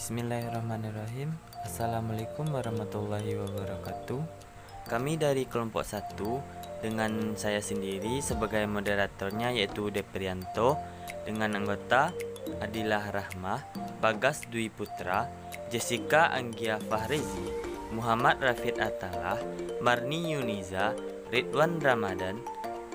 Bismillahirrahmanirrahim. Assalamualaikum warahmatullahi wabarakatuh. Kami dari kelompok 1 dengan saya sendiri sebagai moderatornya yaitu Deprianto, dengan anggota Adilah Rahmah, Bagas Dwi Putra, Jessica Anggia Fahrezi, Muhammad Rafid Atalah, Marni Yuniza, Ridwan Ramadan,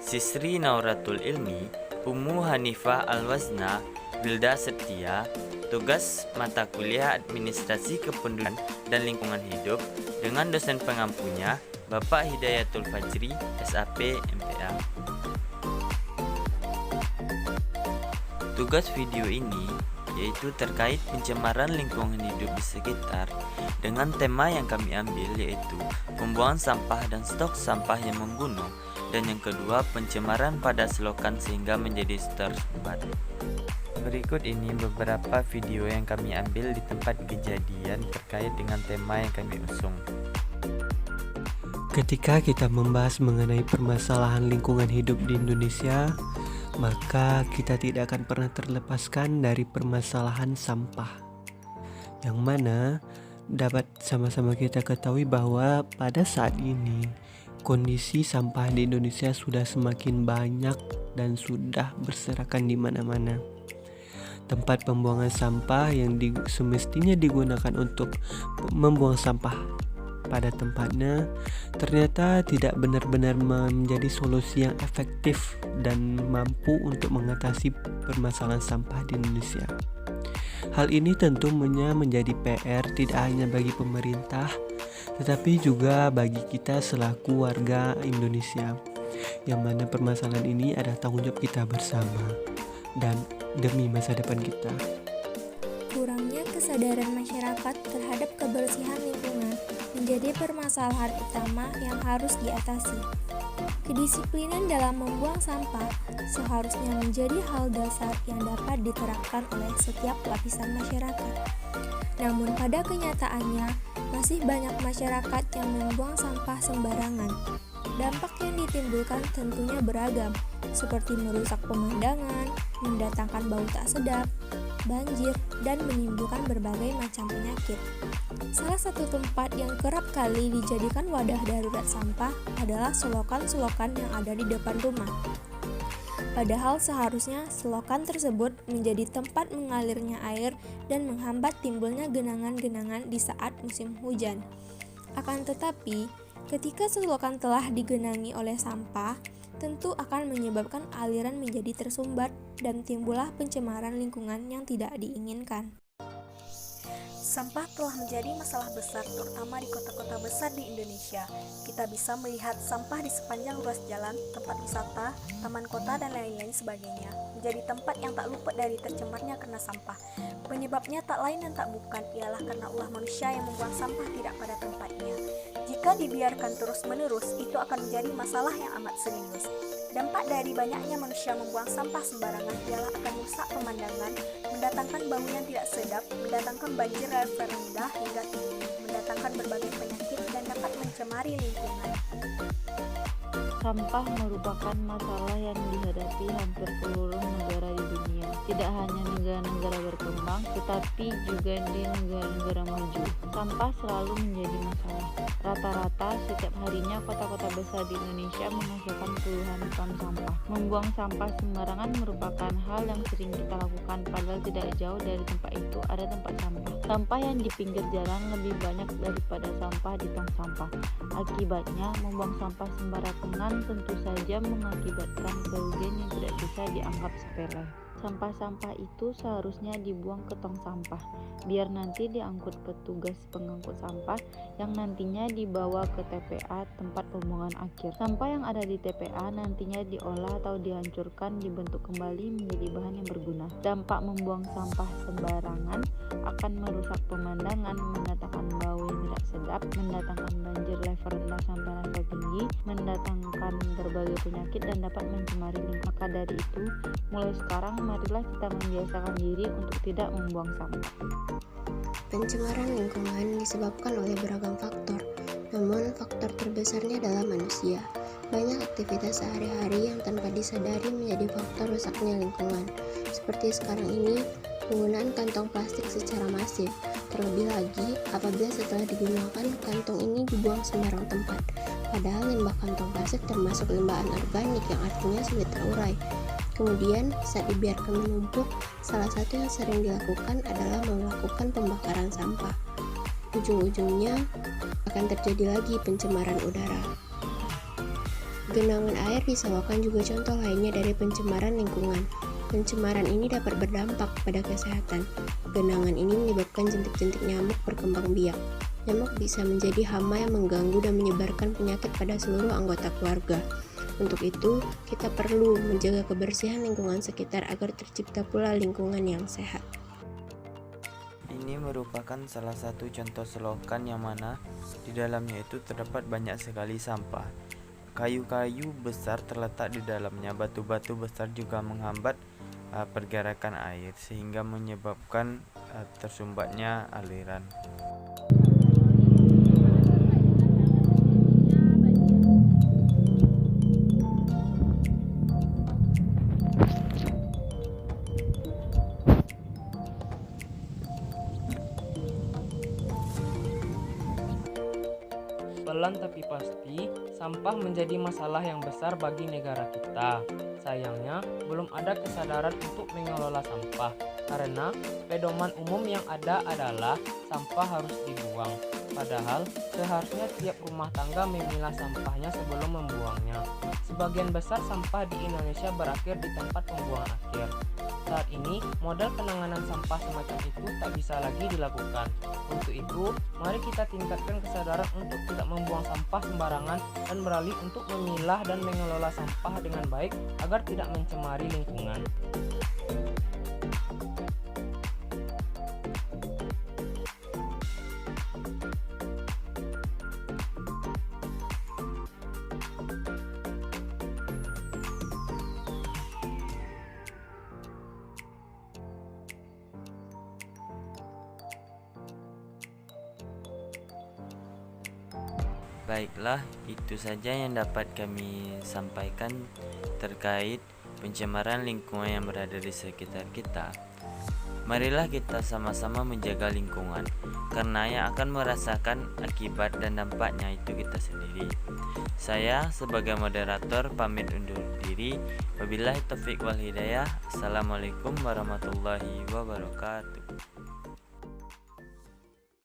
Sisri Nauratul Ilmi, Ummu Hanifah Alwazna, Wilda Setia. Tugas mata kuliah Administrasi Kependudukan dan Lingkungan Hidup dengan dosen pengampunya Bapak Hidayatul Fajri, SAP MPA. Tugas video ini yaitu terkait pencemaran lingkungan hidup di sekitar dengan tema yang kami ambil yaitu pembuangan sampah dan stok sampah yang membunuh, dan yang kedua pencemaran pada selokan sehingga menjadi tersumbat. Berikut ini beberapa video yang kami ambil di tempat kejadian terkait dengan tema yang kami usung. Ketika kita membahas mengenai permasalahan lingkungan hidup di Indonesia, maka kita tidak akan pernah terlepaskan dari permasalahan sampah, yang mana dapat sama-sama kita ketahui bahwa pada saat ini kondisi sampah di Indonesia sudah semakin banyak dan sudah berserakan di mana-mana. Tempat pembuangan sampah yang semestinya digunakan untuk membuang sampah pada tempatnya ternyata tidak benar-benar menjadi solusi yang efektif dan mampu untuk mengatasi permasalahan sampah di Indonesia. Hal ini tentunya menjadi PR tidak hanya bagi pemerintah, tetapi juga bagi kita selaku warga Indonesia, yang mana permasalahan ini adalah tanggung jawab kita bersama dan demi masa depan kita. Kurangnya kesadaran masyarakat terhadap kebersihan lingkungan menjadi permasalahan utama yang harus diatasi. Kedisiplinan dalam membuang sampah seharusnya menjadi hal dasar yang dapat diterapkan oleh setiap lapisan masyarakat. Namun pada kenyataannya, masih banyak masyarakat yang membuang sampah sembarangan. Dampak yang ditimbulkan tentunya beragam, seperti merusak pemandangan, mendatangkan bau tak sedap, banjir, dan menimbulkan berbagai macam penyakit. Salah satu tempat yang kerap kali dijadikan wadah darurat sampah adalah selokan-selokan yang ada di depan rumah. Padahal seharusnya selokan tersebut menjadi tempat mengalirnya air dan menghambat timbulnya genangan-genangan di saat musim hujan. Akan tetapi, ketika selokan telah digenangi oleh sampah, tentu akan menyebabkan aliran menjadi tersumbat dan timbullah pencemaran lingkungan yang tidak diinginkan. Sampah telah menjadi masalah besar terutama di kota-kota besar di Indonesia. Kita bisa melihat sampah di sepanjang ruas jalan, tempat wisata, taman kota, dan lain-lain sebagainya. Menjadi tempat yang tak luput dari tercemarnya karena sampah. Penyebabnya tak lain dan tak bukan ialah karena ulah manusia yang membuang sampah tidak pada tempatnya. Jika dibiarkan terus-menerus, itu akan menjadi masalah yang amat serius. Dampak dari banyaknya manusia membuang sampah sembarangan ialah akan merusak pemandangan, mendatangkan bau yang tidak sedap, mendatangkan banjir level rendah hingga tinggi, mendatangkan berbagai penyakit dan dapat mencemari lingkungan. Sampah merupakan masalah yang dihadapi hampir seluruh negara di dunia. Tidak hanya negara-negara berkembang, tetapi juga di negara-negara maju. Sampah selalu menjadi masalah. Rata-rata setiap harinya kota-kota besar di Indonesia menghasilkan puluhan ton sampah. Membuang sampah sembarangan merupakan hal yang sering kita lakukan, padahal tidak jauh dari tempat itu ada tempat sampah. Sampah yang di pinggir jalan lebih banyak daripada sampah di tong sampah. Akibatnya, membuang sampah sembarangan tentu saja mengakibatkan kerugian yang tidak bisa dianggap sepele. Sampah-sampah itu seharusnya dibuang ke tong sampah, biar nanti diangkut petugas pengangkut sampah yang nantinya dibawa ke TPA tempat pembuangan akhir. Sampah yang ada di TPA nantinya diolah atau dihancurkan dibentuk kembali menjadi bahan yang berguna. Dampak membuang sampah sembarangan akan merusak pemandangan, mendatangkan bau yang tidak sedap, mendatangkan banjir level rendah sampai level tinggi, mendatangkan berbagai penyakit dan dapat mencemari lingkungan. Maka dari itu, mulai sekarang marilah kita membiasakan diri untuk tidak membuang sampah. Pencemaran lingkungan disebabkan oleh beragam faktor, namun faktor terbesarnya adalah manusia. Banyak aktivitas sehari-hari yang tanpa disadari menjadi faktor rusaknya lingkungan. Seperti sekarang ini, penggunaan kantong plastik secara masif. Terlebih lagi, apabila setelah digunakan, kantong ini dibuang sembarang tempat. Padahal limbah kantong plastik termasuk limbah anorganik yang artinya sulit terurai. Kemudian, saat dibiarkan menumpuk, salah satu yang sering dilakukan adalah melakukan pembakaran sampah. Ujung-ujungnya akan terjadi lagi pencemaran udara. Genangan air di selokan juga contoh lainnya dari pencemaran lingkungan. Pencemaran ini dapat berdampak pada kesehatan. Genangan ini menyebabkan jentik-jentik nyamuk berkembang biak. Nyamuk bisa menjadi hama yang mengganggu dan menyebarkan penyakit pada seluruh anggota keluarga. Untuk itu, kita perlu menjaga kebersihan lingkungan sekitar agar tercipta pula lingkungan yang sehat. Ini merupakan salah satu contoh selokan yang mana di dalamnya itu terdapat banyak sekali sampah. Kayu-kayu besar terletak di dalamnya, batu-batu besar juga menghambat pergerakan air sehingga menyebabkan tersumbatnya aliran. Pelan tapi pasti, sampah menjadi masalah yang besar bagi negara kita. Sayangnya, belum ada kesadaran untuk mengelola sampah, karena pedoman umum yang ada adalah sampah harus dibuang. Padahal, seharusnya tiap rumah tangga memilah sampahnya sebelum membuangnya. Sebagian besar sampah di Indonesia berakhir di tempat pembuangan akhir. Saat ini, model penanganan sampah semacam itu tak bisa lagi dilakukan. Untuk itu, mari kita tingkatkan kesadaran untuk tidak membuang sampah sembarangan dan beralih untuk memilah dan mengelola sampah dengan baik agar tidak mencemari lingkungan. Baiklah, itu saja yang dapat kami sampaikan terkait pencemaran lingkungan yang berada di sekitar kita. Marilah kita sama-sama menjaga lingkungan, karena yang akan merasakan akibat dan dampaknya itu kita sendiri. Saya sebagai moderator pamit undur diri. Wabillahi taufiq wal hidayah. Assalamualaikum warahmatullahi wabarakatuh.